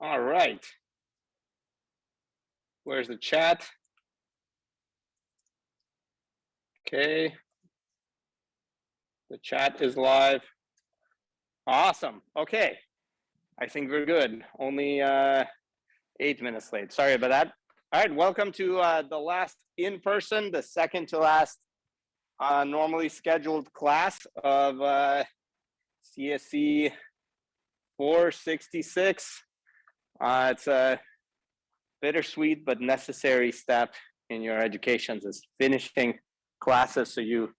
All right. Where's the chat? Okay. The chat is live. Awesome. Okay. I think we're good. Only 8 minutes late. Sorry about that. All right. Welcome to the last in-person, the second to last normally scheduled class of CSE 466. It's a bittersweet but necessary step in your education, is finishing classes so you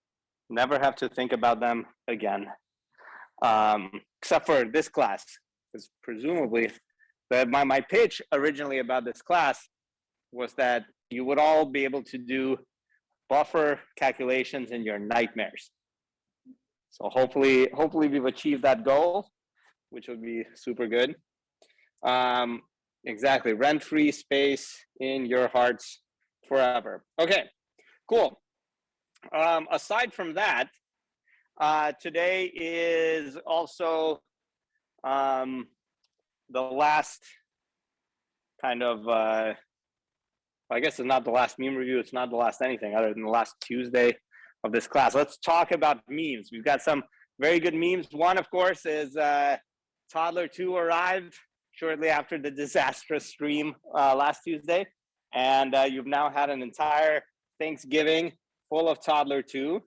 never have to think about them again, except for this class, because presumably my pitch originally about this class was that you would all be able to do buffer calculations in your nightmares. So hopefully we've achieved that goal, which would be super good. Exactly, rent-free space in your hearts forever. Okay, cool. Aside from that, today is also the last kind of, I guess it's not the last meme review, it's not the last anything other than the last Tuesday of this class. Let's talk about memes. We've got some very good memes. One, of course, is Toddler 2 arrived shortly after the disastrous stream last Tuesday. And you've now had an entire Thanksgiving full of Toddler 2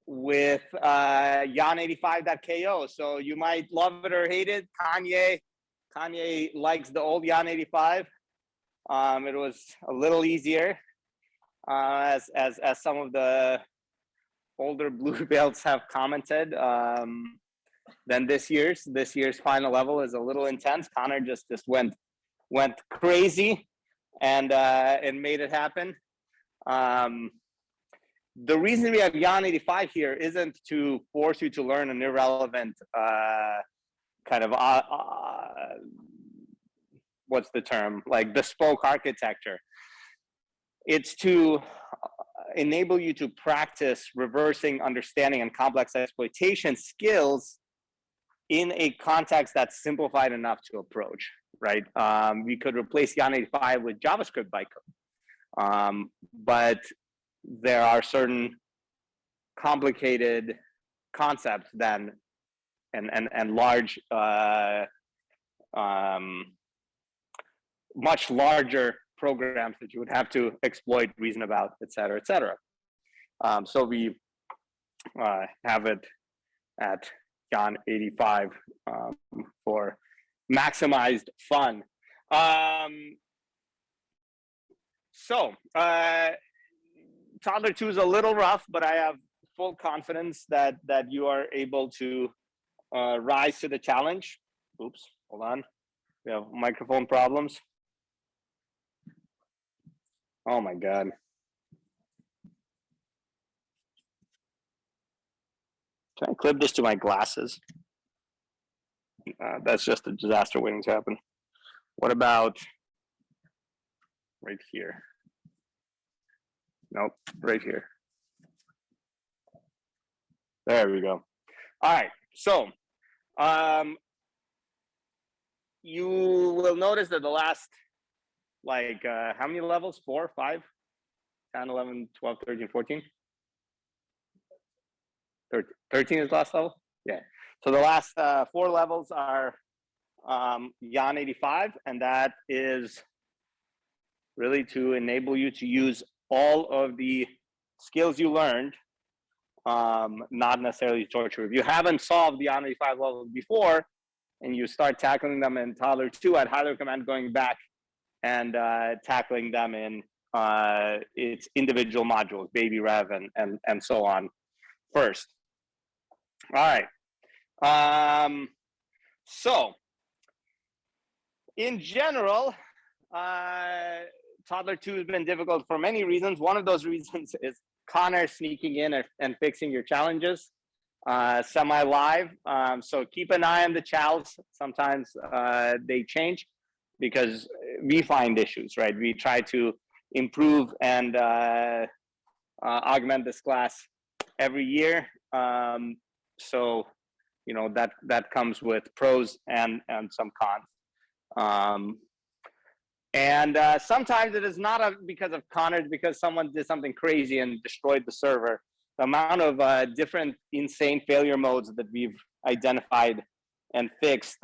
with Yan85.ko. So you might love it or hate it. Kanye likes the old Yan85. It was a little easier as some of the older blue belts have commented. Then this year's final level is a little intense. Connor just went crazy and made it happen. The reason we have Yan85 here isn't to force you to learn an irrelevant kind of what's the term, like bespoke architecture. It's to enable you to practice reversing understanding and complex exploitation skills in a context that's simplified enough to approach, right? We could replace Yan85 with JavaScript bytecode, but there are certain complicated concepts then and large, much larger programs that you would have to exploit, reason about, et cetera, et cetera. So we have it at Yan85 for maximized fun. Toddler 2 is a little rough, but I have full confidence that you are able to rise to the challenge. Oops, hold on. We have microphone problems. Oh my God. Can I clip this to my glasses? That's just a disaster waiting to happen. What about right here? Nope, right here. There we go. All right, so you will notice that the last, like, how many levels? 4, 5, 10, 11, 12, 13, 14? 13 is the last level? Yeah. So the last 4 levels are Yan85, and that is really to enable you to use all of the skills you learned, not necessarily torture. If you haven't solved the Yan85 level before, and you start tackling them in Toddler 2, I'd highly recommend going back and tackling them in its individual modules, baby rev and so on first. All right. So in general, Toddler 2 has been difficult for many reasons. One of those reasons is Connor sneaking in and fixing your challenges semi-live. So keep an eye on the chals. Sometimes they change because we find issues, right? We try to improve and augment this class every year. So you know, that comes with pros and some cons. And sometimes it is not because of con, it's because someone did something crazy and destroyed the server. The amount of different insane failure modes that we've identified and fixed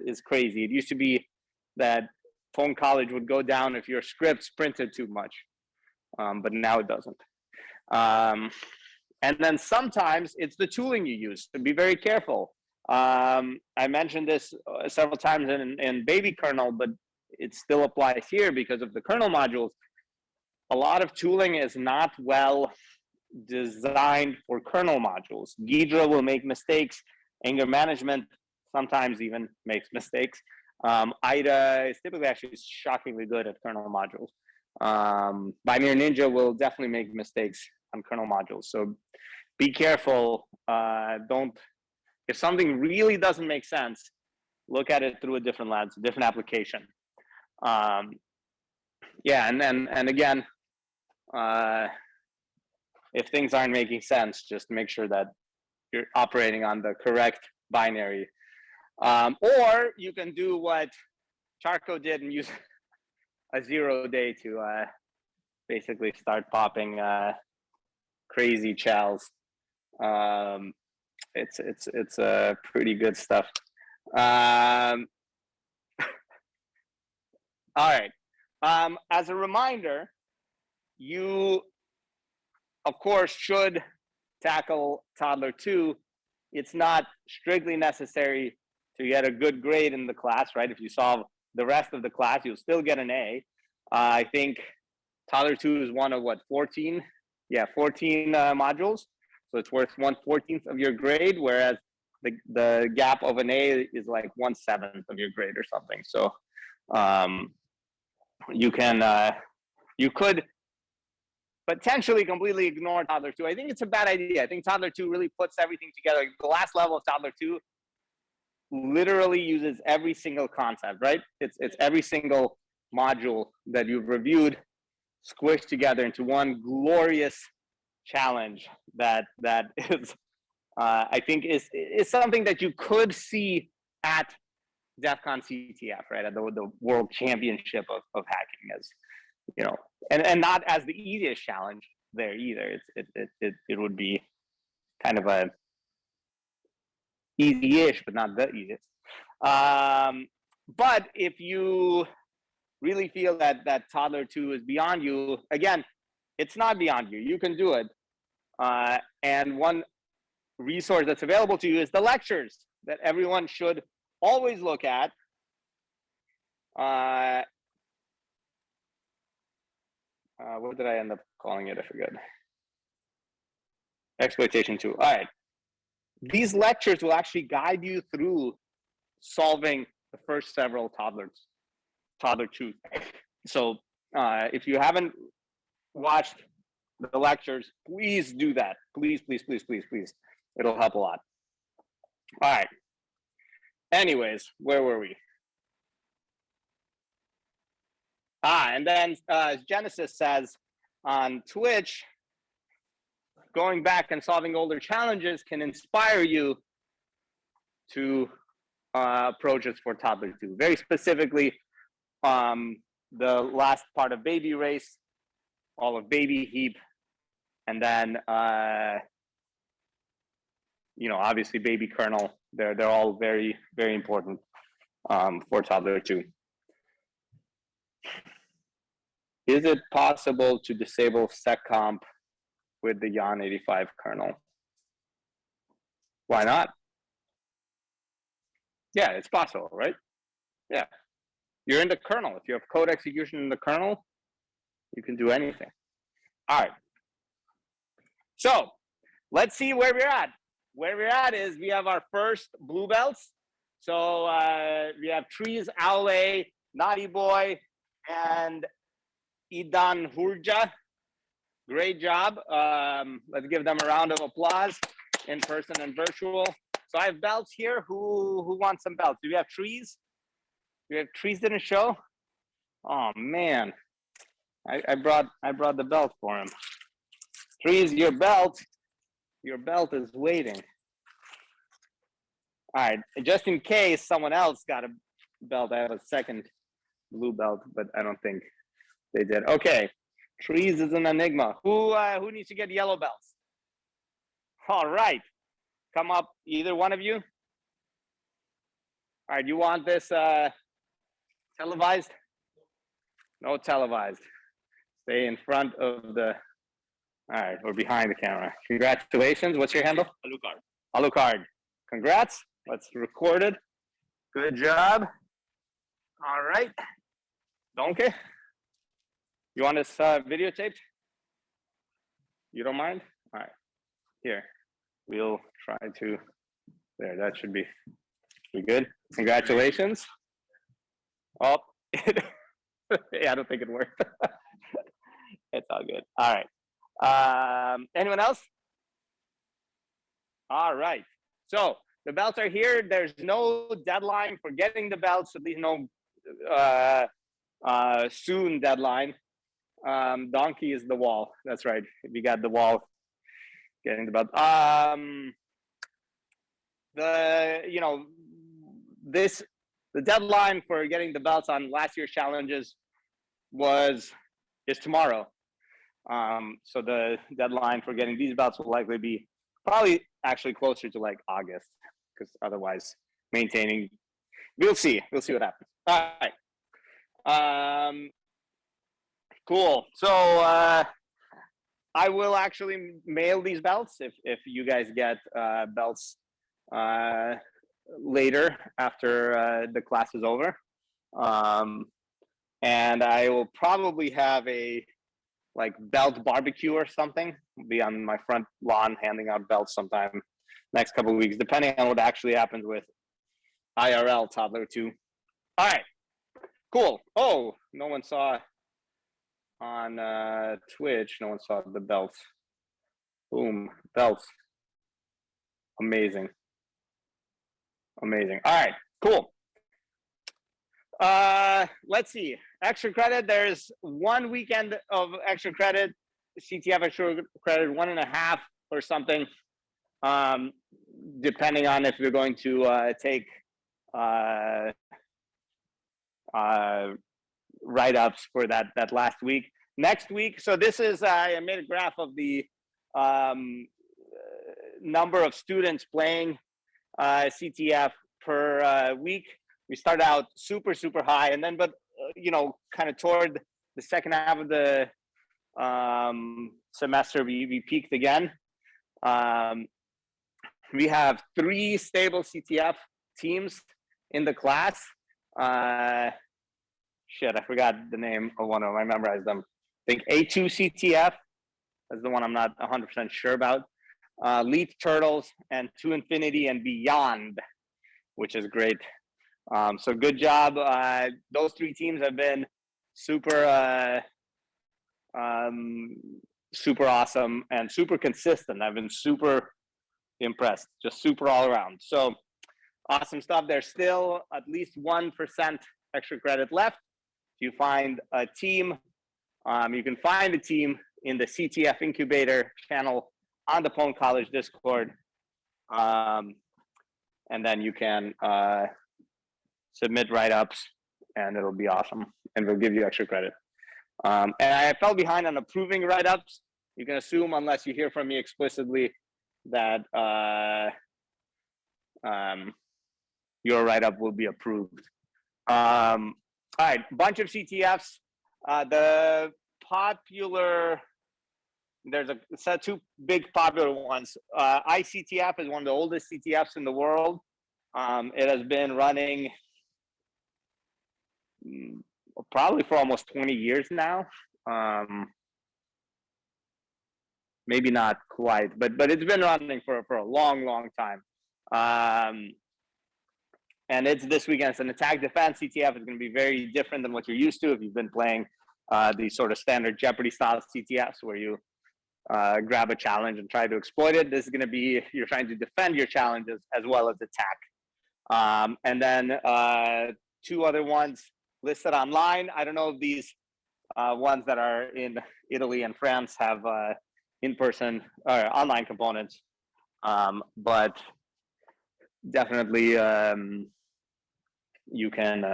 is crazy. It used to be that pwn.college would go down if your scripts printed too much, but now it doesn't. And then sometimes it's the tooling you use, so be very careful. I mentioned this several times in baby kernel, but it still applies here because of the kernel modules. A lot of tooling is not well designed for kernel modules. Ghidra will make mistakes. Anger management sometimes even makes mistakes. IDA is typically actually shockingly good at kernel modules. Binary Ninja will definitely make mistakes on kernel modules. So be careful. If something really doesn't make sense, look at it through a different lens, a different application. Yeah, and again, if things aren't making sense, just make sure that you're operating on the correct binary. Or you can do what Charco did and use a 0 day to basically start popping crazy chals. It's pretty good stuff. All right. As a reminder, you, of course, should tackle Toddler 2. It's not strictly necessary to get a good grade in the class, right? If you solve the rest of the class, you'll still get an A. I think Toddler 2 is one of what, 14? Yeah, 14 modules. So it's worth 1/14 of your grade, whereas the gap of an A is like 1/7 of your grade or something. So you could potentially completely ignore Toddler 2. I think it's a bad idea. I think Toddler 2 really puts everything together. The last level of Toddler 2 literally uses every single concept, right? It's every single module that you've reviewed squished together into one glorious challenge that is, I think is something that you could see at Defcon CTF, right? At the World Championship of hacking, as you know, and not as the easiest challenge there either. It would be kind of a easy-ish, but not the easiest. But if you really feel that Toddler 2 is beyond you, again, it's not beyond you. You can do it. And one resource that's available to you is the lectures that everyone should always look at. What did I end up calling it? I forget. Exploitation 2. All right. These lectures will actually guide you through solving the first several Toddler 2. So if you haven't watched the lectures, please do that. Please, please, please, please, please. It'll help a lot. All right. Anyways, where were we? And then Genesis says on Twitch, going back and solving older challenges can inspire you to approaches for Toddler 2. Very specifically, the last part of baby race, all of baby heap, and then you know, obviously baby kernel. They're all very, very important for Toddler 2. Is it possible to disable setcomp with the Yan 85 kernel? Why not? Yeah, it's possible, right? Yeah. You're in the kernel. If you have code execution in the kernel, you can do anything. All right. So let's see where we're at. Where we're at is we have our first blue belts. So we have Trees, Aule, Naughty Boy, and Idan Hurja. Great job. Let's give them a round of applause in person and virtual. So I have belts here. Who wants some belts? Do we have Trees? Do we have Trees didn't show? Oh man, I brought the belt for him. Trees, your belt is waiting. All right, just in case someone else got a belt, I have a second blue belt, but I don't think they did. Okay, trees is an enigma. Who needs to get yellow belts? All right, come up, either one of you. All right, you want this televised? No televised. Stay in front of the, all right, or behind the camera. Congratulations. What's your handle? Alucard. Alucard. Congrats. Let's record it. Good job. All right. Donkey. You want this videotaped? You don't mind? All right. Here. We'll try to, there, that should be good. Congratulations. Oh, yeah, I don't think it worked. It's all good. All right. Anyone else? All right. So the belts are here. There's no deadline for getting the belts, at least no soon deadline. Donkey is the wall. That's right. We got the wall getting the belt. The deadline for getting the belts on last year's challenges is tomorrow. So the deadline for getting these belts will likely be probably actually closer to like August, because otherwise maintaining, we'll see what happens. All right. Cool. So I will actually mail these belts if you guys get belts later after the class is over. And I will probably have a like belt barbecue or something. I'll be on my front lawn handing out belts sometime next couple of weeks, depending on what actually happens with IRL Toddler 2. All right, cool. Oh, no one saw on Twitch, no one saw the belts. Boom, belts. Amazing. Amazing. All right, cool. Let's see. Extra credit, there's 1 weekend of extra credit, CTF extra credit, 1.5 or something, depending on if you're going to take write-ups for that last week. Next week, so this is, I made a graph of the number of students playing CTF per week. We start out super high, and then, but kind of toward the second half of the semester, we peaked again. We have 3 stable CTF teams in the class. Shit, I forgot the name of one of them. I memorized them. I think A2 CTF is the one I'm not 100% sure about. Leaf Turtles and To Infinity and Beyond, which is great. So good job. Those 3 teams have been super awesome and super consistent. I've been super impressed, just super all around. So awesome stuff. There's still at least 1% extra credit left. If you find a team, you can find a team in the CTF incubator channel on the pwn.college Discord. And then you can submit write-ups, and it'll be awesome, and we'll give you extra credit. And I fell behind on approving write-ups. You can assume, unless you hear from me explicitly, that your write-up will be approved. All right, bunch of CTFs. The popular, there's a 2 big popular ones. ICTF is one of the oldest CTFs in the world. It has been running probably for almost 20 years now. Maybe not quite, but it's been running for a long time. And it's this weekend. It's an attack defense CTF. It's going to be very different than what you're used to if you've been playing these sort of standard Jeopardy style CTFs where you grab a challenge and try to exploit it. This is going to be, you're trying to defend your challenges as well as attack. And then 2 other ones listed online. I don't know if these ones that are in Italy and France have in-person or online components, but definitely you can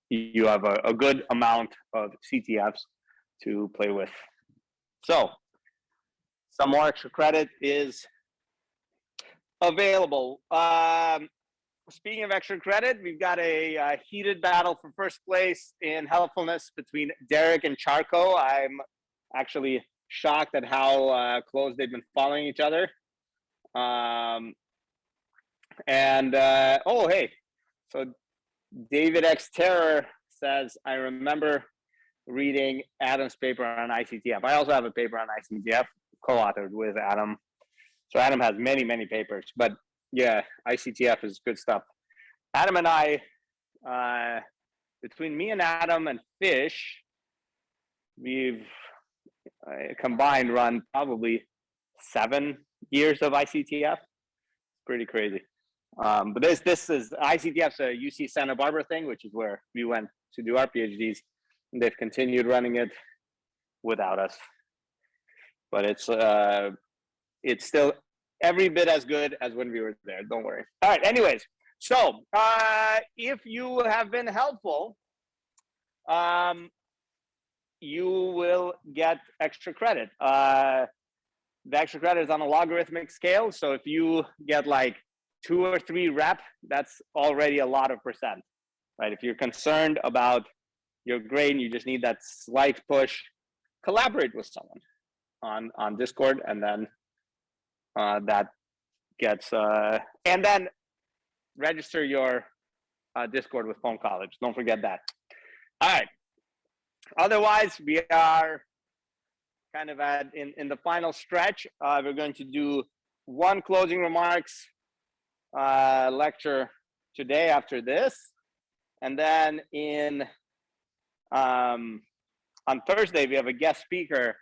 you have a good amount of CTFs to play with. So some more extra credit is available. Speaking of extra credit, we've got a heated battle for first place in helpfulness between Derek and Charco. I'm actually shocked at how close they've been following each other. Oh, hey, so David X Terror says, I remember reading Adam's paper on ICTF. I also have a paper on ICTF co-authored with Adam. So Adam has many, many papers, but yeah, ICTF is good stuff. Adam and I, between me and Adam and Fish, we've combined run probably 7 years of ICTF. It's pretty crazy. But this is ICTF's a UC Santa Barbara thing, which is where we went to do our PhDs. And they've continued running it without us. But it's still every bit as good as when we were there. Don't worry. All right. Anyways, so if you have been helpful, you will get extra credit. The extra credit is on a logarithmic scale. So if you get like 2 or 3 rep, that's already a lot of percent, right? If you're concerned about your grade and you just need that slight push, collaborate with someone on Discord, and then that gets, and then register your Discord with pwn.college. Don't forget that. All right. Otherwise, we are kind of in the final stretch. We're going to do one closing remarks lecture today after this, and then on Thursday we have a guest speaker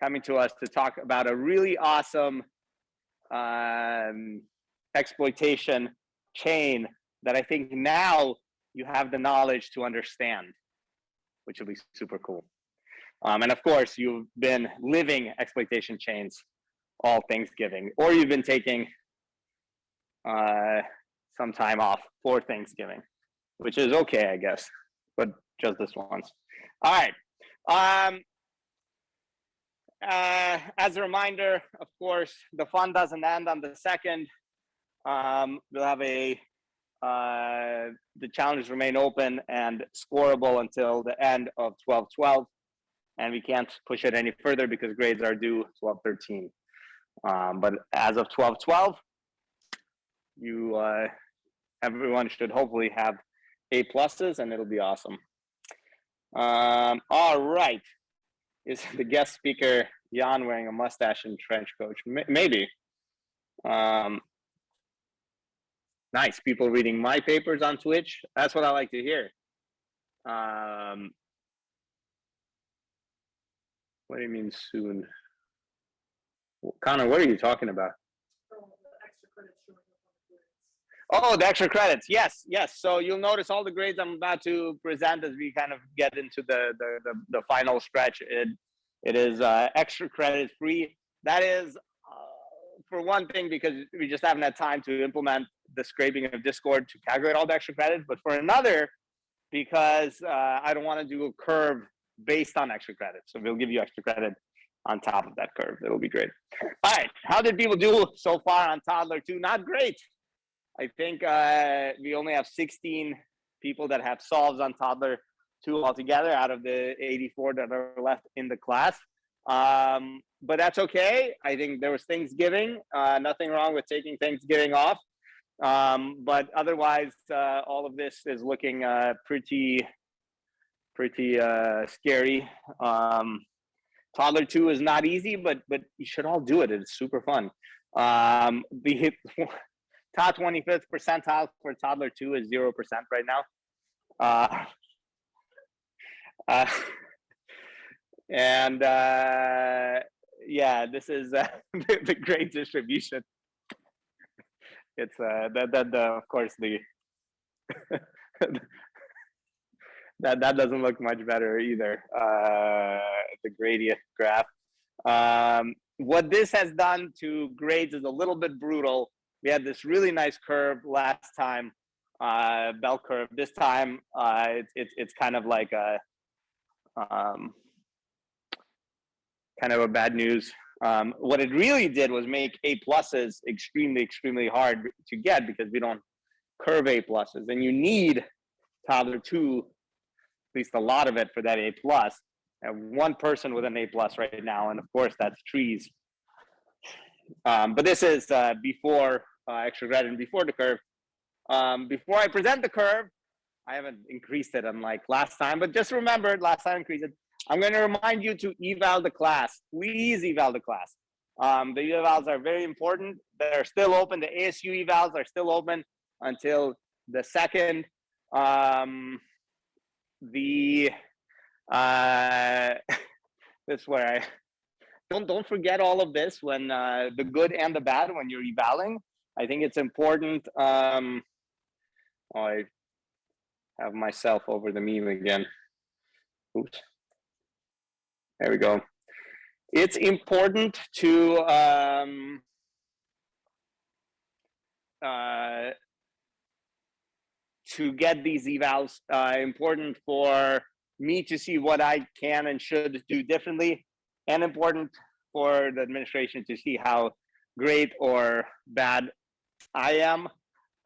coming to us to talk about a really awesome exploitation chain that I think now you have the knowledge to understand, which will be super cool. And of course, you've been living exploitation chains all Thanksgiving, or you've been taking some time off for Thanksgiving, which is okay, I guess, but just this once. All right. As a reminder, of course, the fun doesn't end on the 2nd. We'll have the challenges remain open and scoreable until the end of 12/12, and we can't push it any further because grades are due 12/13. But as of 12/12, everyone should hopefully have A+, and it'll be awesome. All right. Is the guest speaker Jan wearing a mustache and trench coat? Maybe. Nice. People reading my papers on Twitch. That's what I like to hear. What do you mean soon? Connor, what are you talking about? Oh, the extra credits. Yes, yes. So you'll notice all the grades I'm about to present as we kind of get into the final stretch. It is extra credit free. That is, for one thing, because we just haven't had time to implement the scraping of Discord to calculate all the extra credits. But for another, because I don't want to do a curve based on extra credit. So we'll give you extra credit on top of that curve. It'll be great. All right. How did people do so far on Toddler 2? Not great. I think we only have 16 people that have solves on Toddler 2 altogether out of the 84 that are left in the class. But that's okay. I think there was Thanksgiving. Nothing wrong with taking Thanksgiving off. But otherwise, all of this is looking pretty scary. Toddler 2 is not easy, but you should all do it. It's super fun. The top 25th percentile for Toddler 2 is 0% right now. Yeah, this is the grade distribution. It's of course the that doesn't look much better either. The gradient graph. What this has done to grades is a little bit brutal. we had this really nice curve last time, bell curve. This time, it's kind of like a kind of a bad news. What it really did was make A pluses extremely hard to get because we don't curve A pluses, and you need Toddler 2, at least a lot of it, for that A plus. I have one person with an A plus right now, and of course that's trees. But this is before extra credit and before the curve. Before I present the curve, I haven't increased it unlike last time, but just remember, last time I increased it. I'm going to remind you to eval the class. Please eval the class. The evals are very important. They're still open. The ASU evals are still open until the 2nd. That's where I don't forget all of this when the good and the bad when you're evaling. I think it's important. I have myself over the meme again. Oops. There we go. It's important to get these evals. Important for me to see what I can and should do differently, and important for the administration to see how great or bad I am,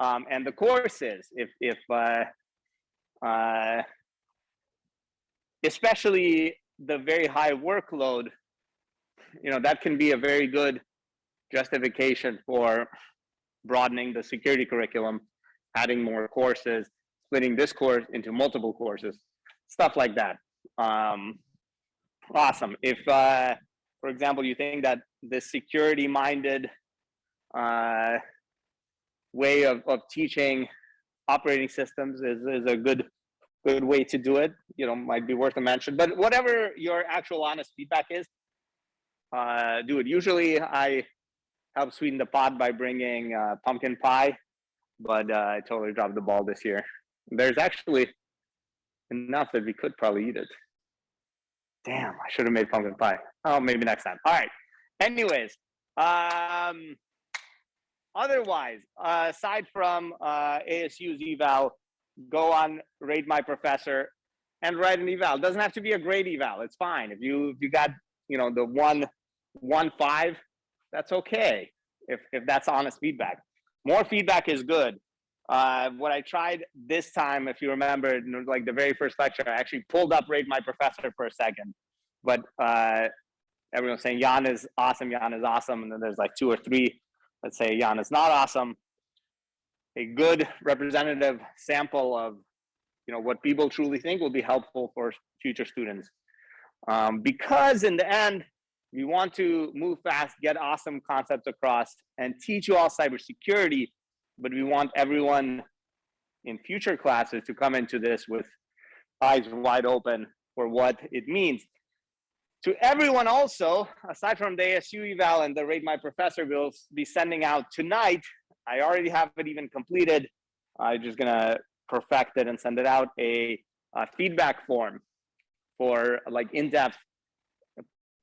and the courses. If especially the very high workload, that can be a very good justification for broadening the security curriculum, adding more courses, splitting this course into multiple courses, stuff like that. Awesome. If, for example, you think that the security-minded way of teaching operating systems is a good way to do it, might be worth a mention. But whatever your actual honest feedback is, do it. Usually I help sweeten the pot by bringing pumpkin pie, but I totally dropped the ball this year. There's actually enough that we could probably eat it. Damn, I should have made pumpkin pie. Oh, maybe next time. All right. Anyways, otherwise, aside from ASU's eval, go on Rate My Professor and write an eval. It doesn't have to be a great eval. It's fine. If you got the 1.5, that's okay. If that's honest feedback. More feedback is good. What I tried this time, if you remember, like the very first lecture, I actually pulled up Rate My Professor for a second. But everyone's saying Jan is awesome, and then there's like 2 or 3 that say Jan is not awesome. A good representative sample of what people truly think will be helpful for future students. Because in the end, we want to move fast, get awesome concepts across, and teach you all cybersecurity, but we want everyone in future classes to come into this with eyes wide open for what it means. To everyone also, aside from the ASU eval and the Rate My Professor, we'll be sending out tonight. I already have it even completed. I'm just gonna perfect it and send it out, a feedback form for like in-depth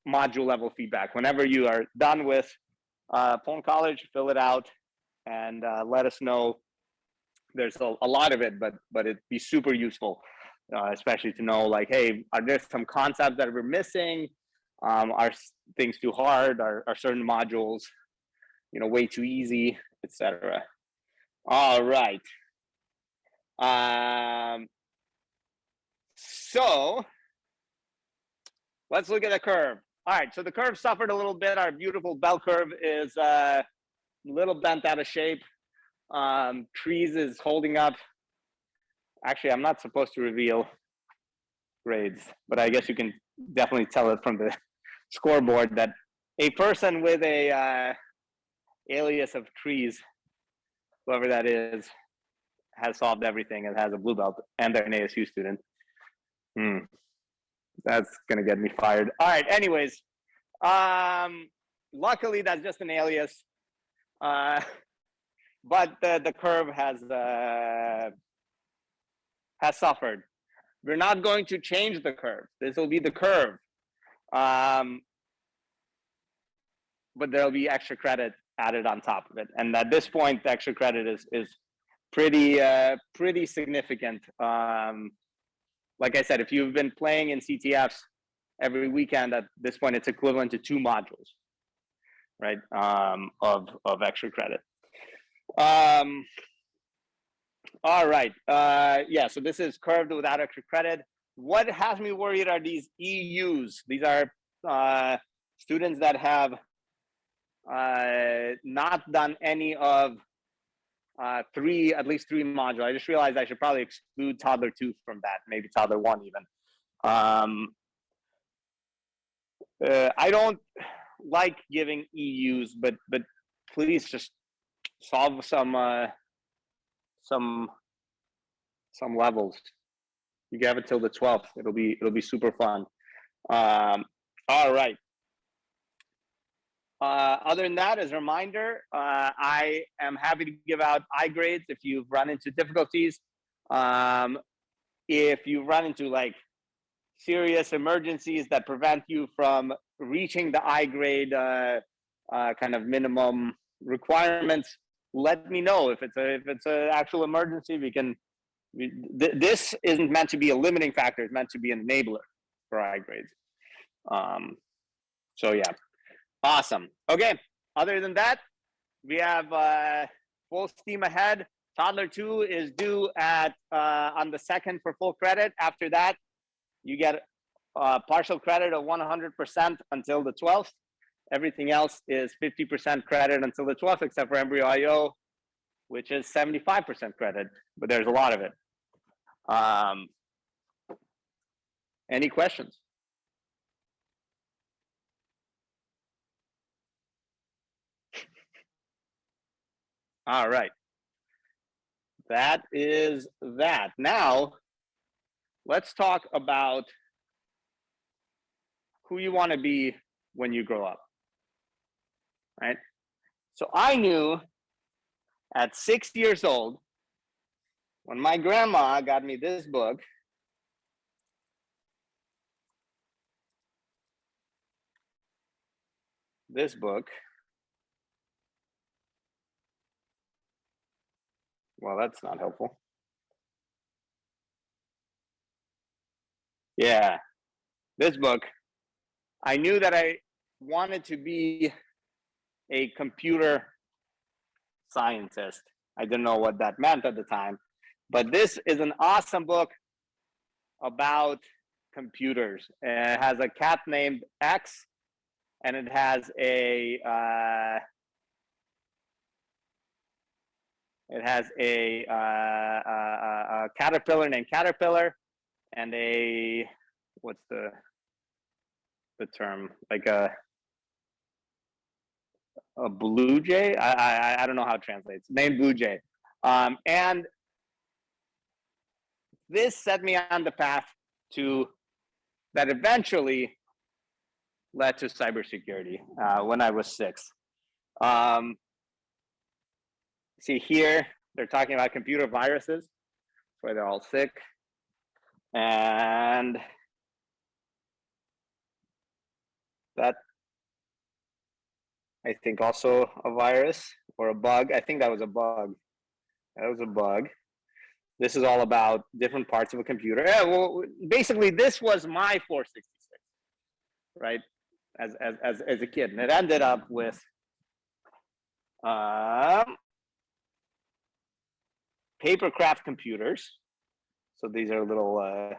module level feedback. Whenever you are done with pwn.college, fill it out and let us know. There's a lot of it, but it'd be super useful, especially to know like, hey, are there some concepts that we're missing? Are things too hard? Are certain modules, way too easy, etc. All right. So let's look at the curve. All right, so the curve suffered a little bit. Our beautiful bell curve is a little bent out of shape. Trees is holding up. Actually, I'm not supposed to reveal grades, but I guess you can definitely tell it from the scoreboard that a person with a alias of trees, whoever that is, has solved everything and has a blue belt, and they're an ASU student. That's gonna get me fired. All right, anyways, luckily that's just an alias, but the curve has suffered. We're not going to change the curve. This will be the curve, but there'll be extra credit added on top of it. And at this point, the extra credit is pretty significant. Like I said, if you've been playing in CTFs every weekend, at this point, it's equivalent to 2 modules, right, of extra credit. All right, yeah, so this is curved without extra credit. What has me worried are these EUs. These are students that have not done any of at least three modules. I just realized I should probably exclude Toddler 2 from that, maybe Toddler 1 even. I don't like giving EUs, but please just solve some levels. You have it till the 12th. It'll be super fun. All right. Other than that, as a reminder, I am happy to give out I-grades if you've run into difficulties. If you run into like serious emergencies that prevent you from reaching the I-grade kind of minimum requirements, let me know. If it's an actual emergency, this isn't meant to be a limiting factor. It's meant to be an enabler for I-grades. So yeah. Awesome. Okay. Other than that, we have full steam ahead. Toddler 2 is due at on the 2nd for full credit. After that, you get partial credit of 100% until the 12th. Everything else is 50% credit until the 12th, except for Embryo IO, which is 75% credit, but there's a lot of it. Any questions? All right. That is that. Now, let's talk about who you want to be when you grow up, right? So I knew at 6 years old, when my grandma got me this book, well, that's not helpful. Yeah, this book, I knew that I wanted to be a computer scientist. I didn't know what that meant at the time, but this is an awesome book about computers. It has a cat named X, and it has a caterpillar named Caterpillar, and a, what's the term, like a blue jay. I don't know how it translates. Named Blue Jay, and this set me on the path to that eventually led to cybersecurity when I was 6. See here, they're talking about computer viruses. That's why they're all sick. And that, I think, also a virus or a bug. I think that was a bug. That was a bug. This is all about different parts of a computer. Yeah, well, basically, this was my 466, right? As a kid, and it ended up with papercraft computers. So these are little,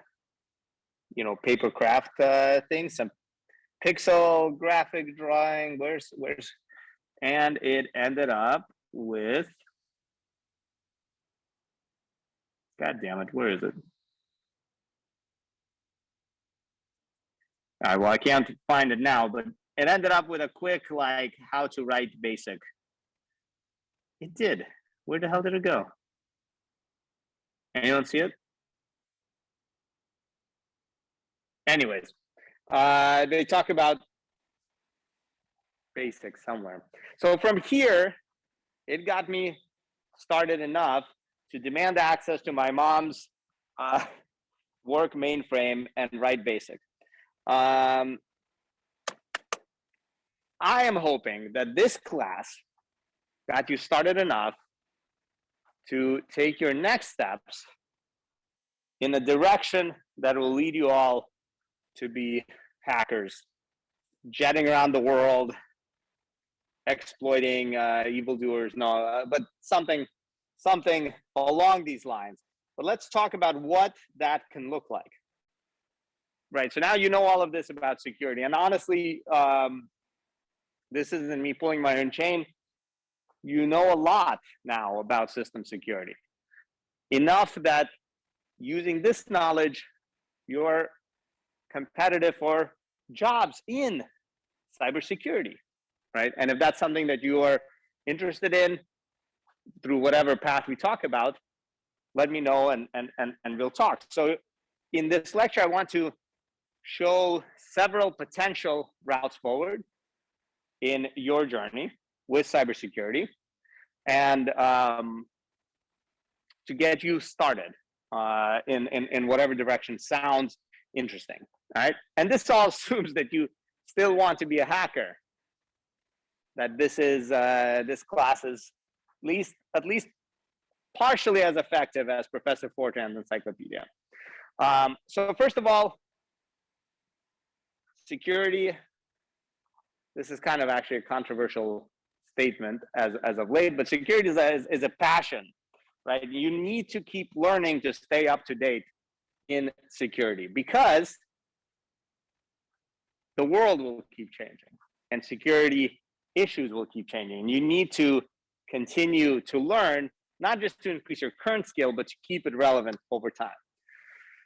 papercraft things. Some pixel graphic drawing. Where's, and it ended up with. God damn it! Where is it? All right, well, I can't find it now, but it ended up with a quick, like, how to write BASIC. It did. Where the hell did it go? Anyone see it? Anyways, they talk about BASIC somewhere. So from here, it got me started enough to demand access to my mom's work mainframe and write BASIC. I am hoping that this class got you started enough to take your next steps in a direction that will lead you all to be hackers, jetting around the world, exploiting evildoers, but something along these lines. But let's talk about what that can look like. Right, so now you know all of this about security. And honestly, this isn't me pulling my own chain. You know a lot now about system security. Enough that using this knowledge, you're competitive for jobs in cybersecurity, right? And if that's something that you are interested in through whatever path we talk about, let me know and we'll talk. So in this lecture, I want to show several potential routes forward in your journey with cybersecurity, and to get you started in whatever direction sounds interesting. All right, and this all assumes that you still want to be a hacker. That this is this class is at least partially as effective as Professor Fortran's encyclopedia. So first of all, security. This is kind of actually a controversial statement as of late, but security is a passion, right? You need to keep learning to stay up to date in security, because the world will keep changing and security issues will keep changing. And you need to continue to learn, not just to increase your current skill, but to keep it relevant over time.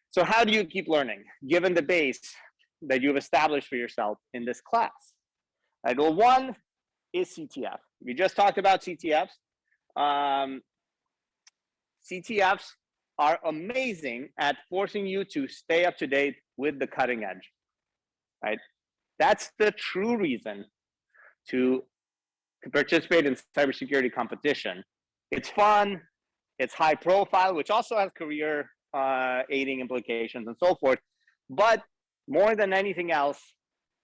So how do you keep learning, given the base that you've established for yourself in this class? Right, well, one is CTF. We just talked about CTFs. CTFs are amazing at forcing you to stay up to date with the cutting edge, right? That's the true reason to participate in cybersecurity competition. It's fun, it's high profile, which also has career aiding implications and so forth. But more than anything else,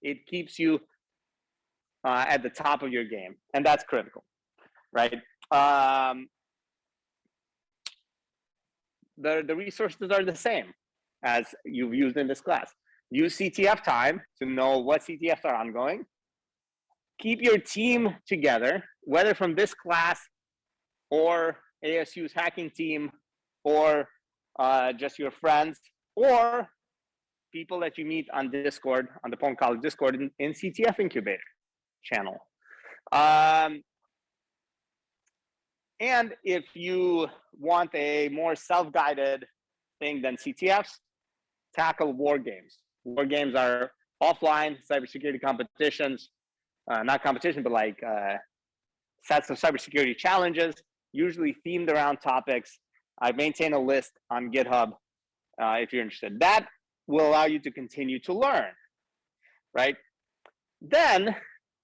it keeps you at the top of your game, and that's critical, right? The resources are the same as you've used in this class. Use CTF time to know what CTFs are ongoing. Keep your team together, whether from this class or ASU's hacking team, or just your friends, or people that you meet on Discord, on the pwn.college Discord in CTF Incubator channel. And if you want a more self-guided thing than CTFs, tackle war games. War games are offline cybersecurity competitions, not competition, but like sets of cybersecurity challenges, usually themed around topics. I maintain a list on GitHub if you're interested. That will allow you to continue to learn, right? Then,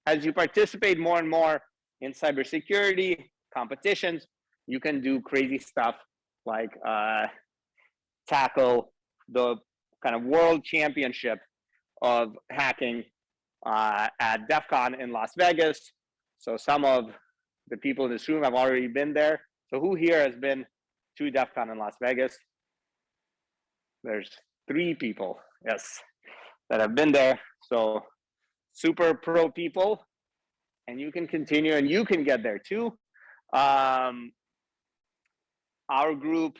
as you participate more and more in cybersecurity competitions, you can do crazy stuff like tackle the kind of world championship of hacking at Defcon in Las Vegas. So some of the people in this room have already been there. So who here has been to Defcon in Las Vegas? There's 3 people, yes, that have been there. So super pro people, and you can continue and you can get there too. Our group,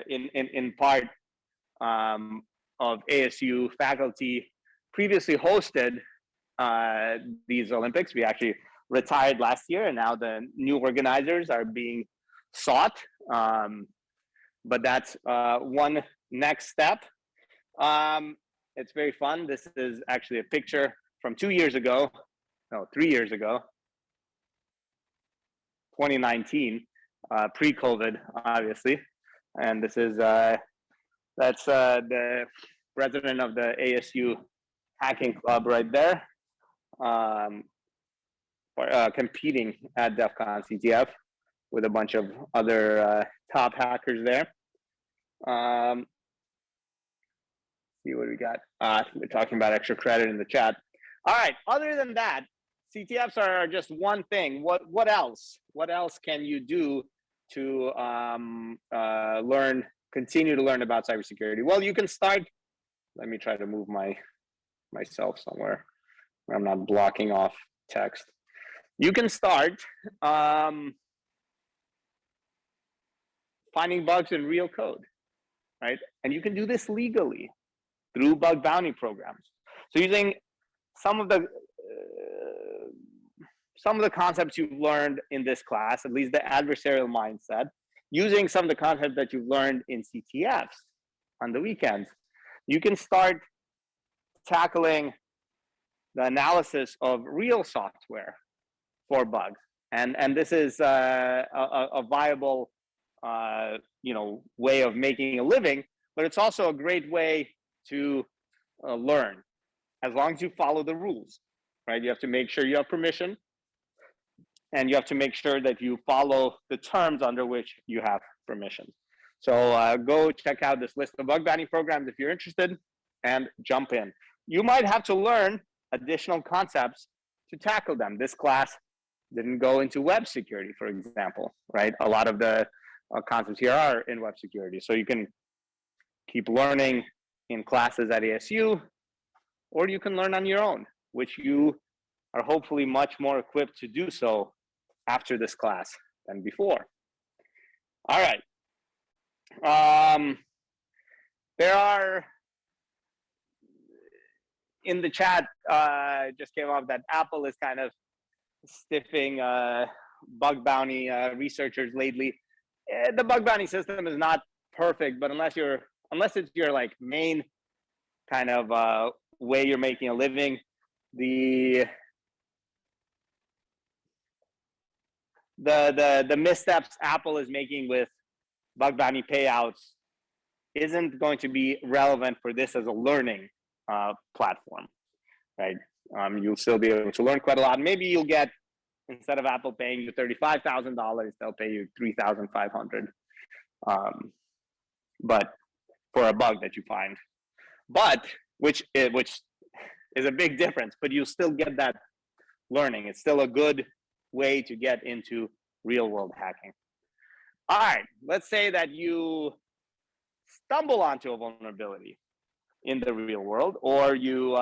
in part of ASU faculty, previously hosted these Olympics. We actually retired last year, and now the new organizers are being sought. But that's one next step. It's very fun. This is actually a picture from 3 years ago, 2019, pre-COVID, obviously. And this is, that's the president of the ASU hacking club right there, competing at Defcon CTF with a bunch of other top hackers there. See what we got. We're talking about extra credit in the chat. All right, other than that, CTFs are just one thing. What else? What else can you do to continue to learn about cybersecurity? Well, you can start. Let me try to move myself somewhere where I'm not blocking off text. You can start finding bugs in real code, right? And you can do this legally through bug bounty programs. So using some of the concepts you've learned in this class, at least the adversarial mindset, using some of the concepts that you've learned in CTFs on the weekends, you can start tackling the analysis of real software for bugs. And this is a viable way of making a living, but it's also a great way to learn, as long as you follow the rules, right? You have to make sure you have permission, and you have to make sure that you follow the terms under which you have permission. So go check out this list of bug bounty programs if you're interested, and jump in. You might have to learn additional concepts to tackle them. This class didn't go into web security, for example, right? A lot of the concepts here are in web security. So you can keep learning in classes at ASU, or you can learn on your own, which you are hopefully much more equipped to do so after this class than before. All right. There are, in the chat, just came up that Apple is kind of stiffing bug bounty researchers lately. The bug bounty system is not perfect, but unless it's your like main kind of way you're making a living, the missteps Apple is making with bug bounty payouts isn't going to be relevant for this as a learning platform, right? You'll still be able to learn quite a lot. Maybe you'll get, instead of Apple paying you $35,000, they'll pay you $3,500, but for a bug that you find, which is a big difference. But you'll still get that learning. It's still a good way to get into real world hacking. All right, let's say that you stumble onto a vulnerability in the real world, or you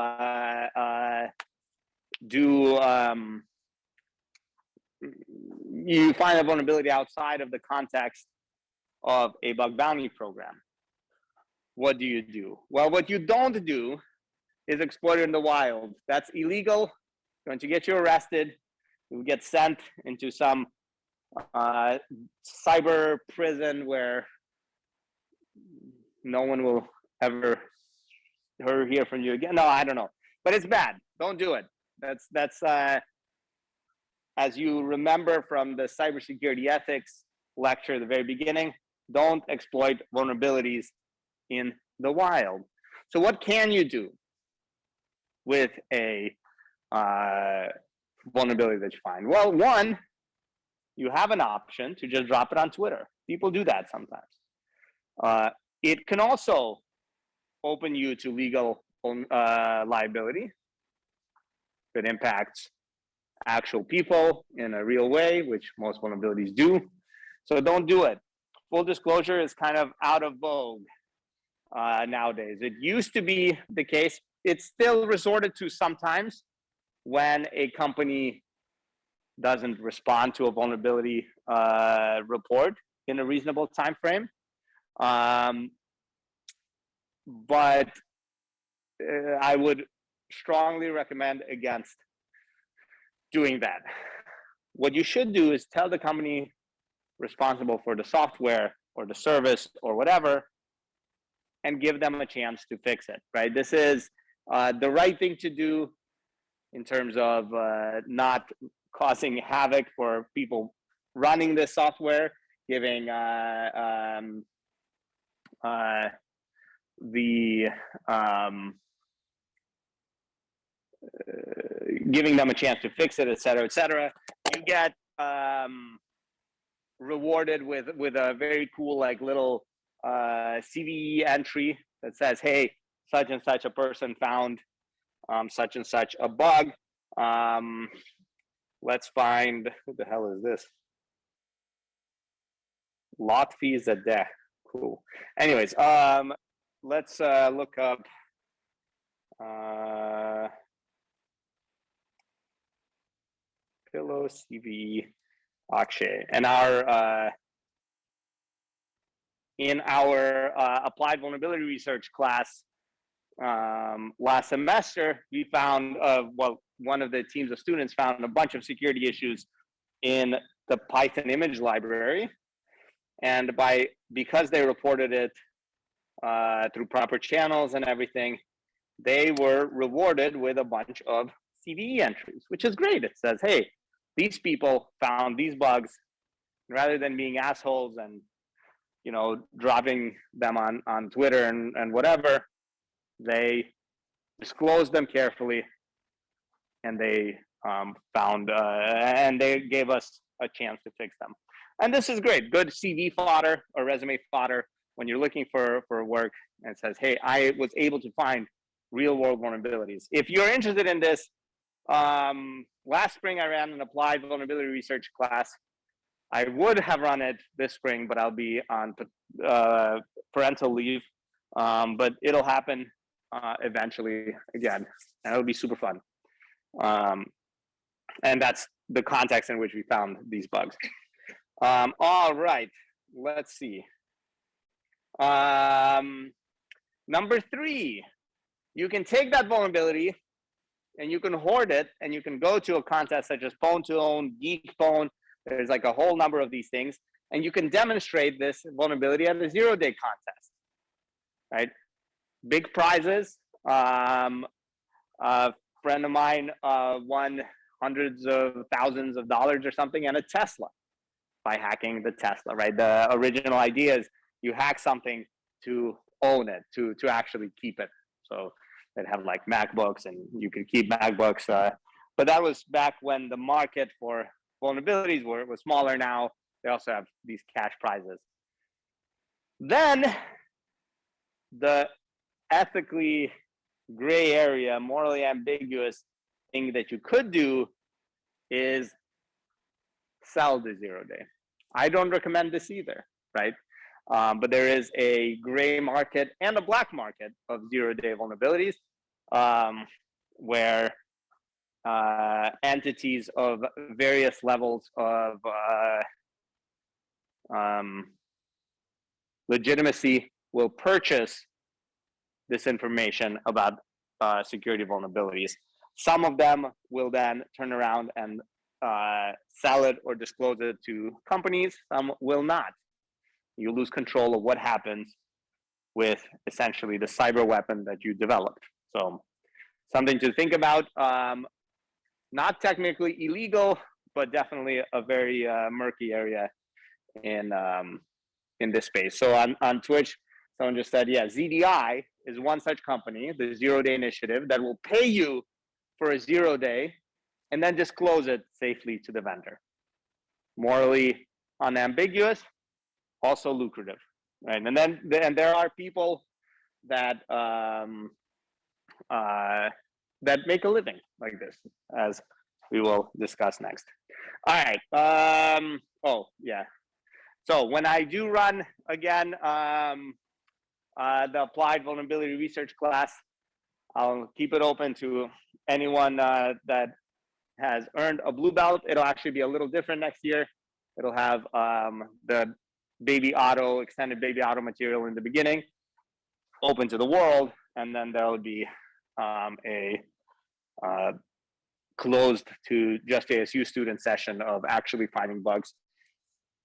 you find a vulnerability outside of the context of a bug bounty program. What do you do? Well, what you don't do is exploit it in the wild. That's illegal. Going to get you arrested. You'll get sent into some cyber prison where no one will ever hear from you again. No, I don't know, but it's bad. Don't do it. That's as you remember from the cybersecurity ethics lecture at the very beginning, don't exploit vulnerabilities in the wild. So what can you do with a vulnerability that you find? Well, one, you have an option to just drop it on Twitter. People do that sometimes. It can also open you to legal liability that impacts actual people in a real way, which most vulnerabilities do. So don't do it. Full disclosure is kind of out of vogue nowadays. It used to be the case. It's still resorted to sometimes when a company doesn't respond to a vulnerability report in a reasonable time frame. But I would strongly recommend against doing that. What you should do is tell the company responsible for the software or the service or whatever, and give them a chance to fix it, right? This is the right thing to do in terms of not causing havoc for people running this software, giving giving them a chance to fix it, et cetera, et cetera. You get rewarded with a very cool like little CVE entry that says, hey, such and such a person found such and such a bug. let's find, who the hell is this? Lot fees a day. Cool. Anyways, let's look up Pillow CVE Akshay. And in our applied vulnerability research class last semester, we found, well, one of the teams of students found a bunch of security issues in the Python image library. And because they reported it through proper channels and everything, they were rewarded with a bunch of CVE entries, which is great. It says, hey, these people found these bugs, rather than being assholes and, you know, dropping them on Twitter and whatever, they disclosed them carefully, and they found, and they gave us a chance to fix them. And this is great, good CV fodder or resume fodder when you're looking for work, and it says, hey, I was able to find real world vulnerabilities. If you're interested in this, last spring I ran an applied vulnerability research class. I would have run it this spring, but I'll be on parental leave. But it'll happen eventually again, and it'll be super fun. And that's the context in which we found these bugs. All right, let's see. Number 3, you can take that vulnerability and you can hoard it, and you can go to a contest such as Pwn to Own, Geek Pwn. There's like a whole number of these things, and you can demonstrate this vulnerability at a 0-day contest, right? Big prizes. A friend of mine won hundreds of thousands of dollars or something, and a Tesla by hacking the Tesla, right? The original idea is you hack something to own it, to actually keep it. So they'd have like MacBooks, and you could keep MacBooks. But that was back when the market for vulnerabilities was smaller. Now they also have these cash prizes. Then the ethically gray area, morally ambiguous thing that you could do is sell the 0-day. I don't recommend this either, right? But there is a gray market and a black market of 0-day vulnerabilities, where entities of various levels of legitimacy will purchase this information about security vulnerabilities. Some of them will then turn around and sell it or disclose it to companies. Some will not. You lose control of what happens with essentially the cyber weapon that you developed. So something to think about. Not technically illegal, but definitely a very murky area in this space. So on Twitch, someone just said, yeah, ZDI is one such company, the 0-day initiative, that will pay you for a 0-day and then disclose it safely to the vendor. Morally unambiguous, also lucrative, right? And then there are people that that make a living like this, as we will discuss next. All right. Oh yeah. So when I do run again the applied vulnerability research class, I'll keep it open to anyone that has earned a blue belt. It'll actually be a little different next year. It'll have the extended baby auto material in the beginning, open to the world, and then there'll be a closed to just ASU student session of actually finding bugs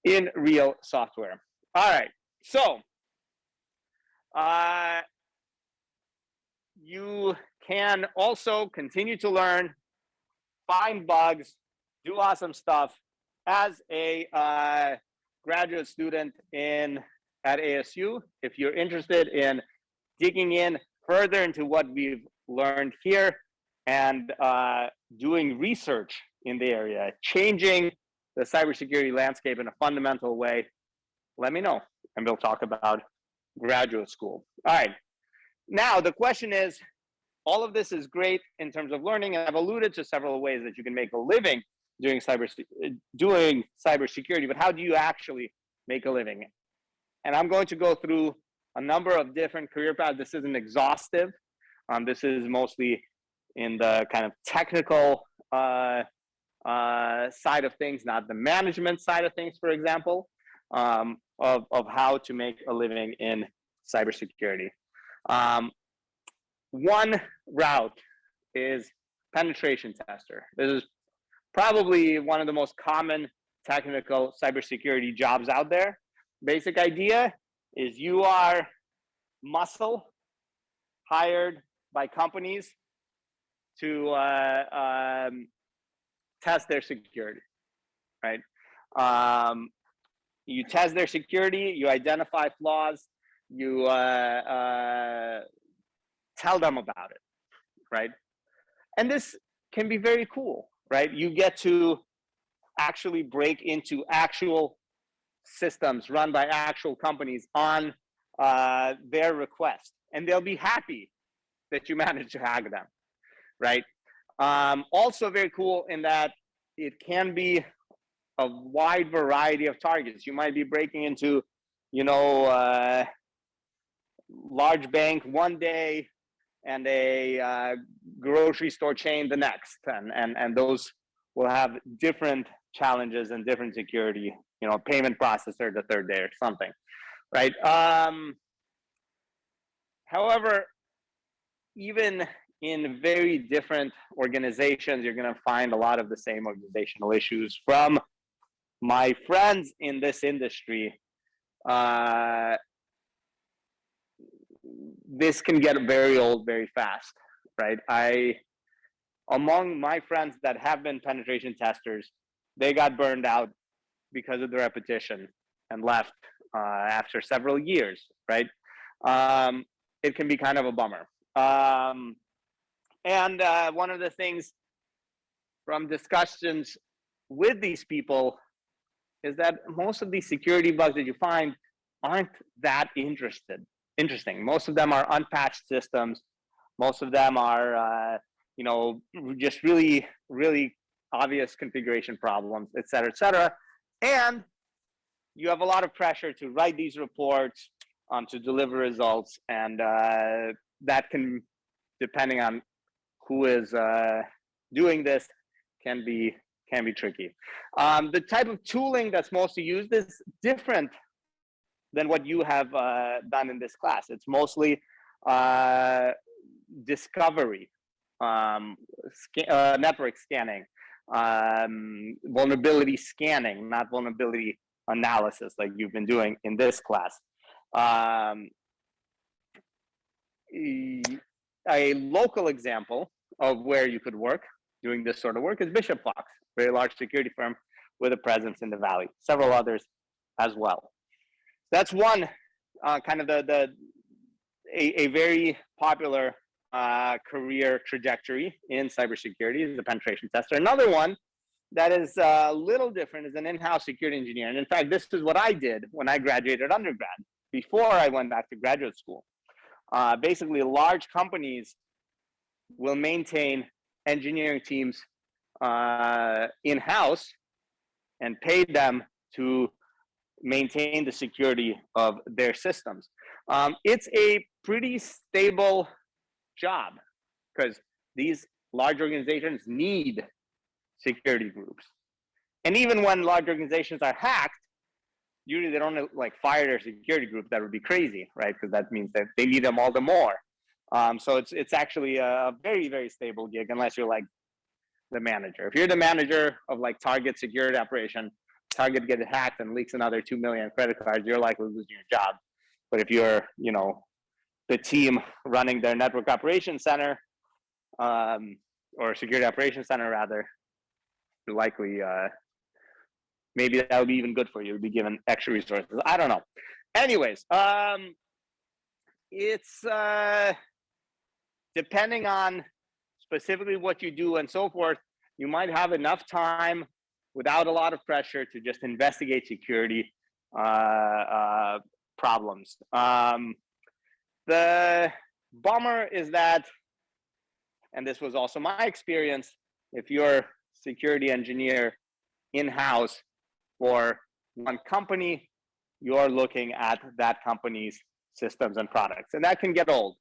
in real software. All right, so you can also continue to learn, find bugs, do awesome stuff as a graduate student at ASU. If you're interested in digging in further into what we've learned here and doing research in the area, changing the cybersecurity landscape in a fundamental way, let me know, and we'll talk about graduate school. All right, now the question is, all of this is great in terms of learning, and I've alluded to several ways that you can make a living doing cybersecurity, but how do you actually make a living? And I'm going to go through a number of different career paths. This isn't exhaustive. This is mostly in the kind of technical side of things, not the management side of things, for example, of how to make a living in cybersecurity. One route is penetration tester. This is probably one of the most common technical cybersecurity jobs out there. Basic idea is you are muscle hired by companies to test their security, right? You test their security, you identify flaws, you tell them about it, right? And this can be very cool, right? You get to actually break into actual systems run by actual companies on their request, and they'll be happy that you managed to hack them, right? Also very cool in that it can be a wide variety of targets. You might be breaking into, large bank one day and a grocery store chain the next, and those will have different challenges and different security, payment processor the third day or something, right? However, even in very different organizations, you're going to find a lot of the same organizational issues. From my friends in this industry, this can get very old very fast, right? Among my friends that have been penetration testers, they got burned out because of the repetition and left after several years, right? It can be kind of a bummer. And one of the things from discussions with these people is that most of these security bugs that you find aren't that interesting. Most of them are unpatched systems. Most of them are, just really, really obvious configuration problems, et cetera, and you have a lot of pressure to write these reports, to deliver results, and that can, depending on who is doing this, can be tricky. The type of tooling that's mostly used is different than what you have done in this class. It's mostly discovery, network scanning, vulnerability scanning, not vulnerability analysis like you've been doing in this class. A local example of where you could work doing this sort of work is Bishop Fox, very large security firm with a presence in the Valley, several others as well. That's one kind of a very popular career trajectory in cybersecurity is the penetration tester. Another one that is a little different is an in-house security engineer. And in fact, this is what I did when I graduated undergrad, before I went back to graduate school. Basically, large companies will maintain engineering teams in-house and pay them to maintain the security of their systems. It's a pretty stable job because these large organizations need security groups. And even when large organizations are hacked, usually they don't fire their security group. That would be crazy, right? Because that means that they need them all the more. So it's actually a very, very stable gig unless you're like the manager. If you're the manager of Target security operation, Target gets hacked and leaks another 2 million credit cards, you're likely losing your job. But if you're, the team running their network operations center, or security operations center rather, you're likely, maybe that would be even good for you to be given extra resources. I don't know. Anyways, it's depending on specifically what you do and so forth, you might have enough time without a lot of pressure to just investigate security problems. The bummer is that, and this was also my experience, if you're security engineer in-house for one company, you're looking at that company's systems and products. And that can get old,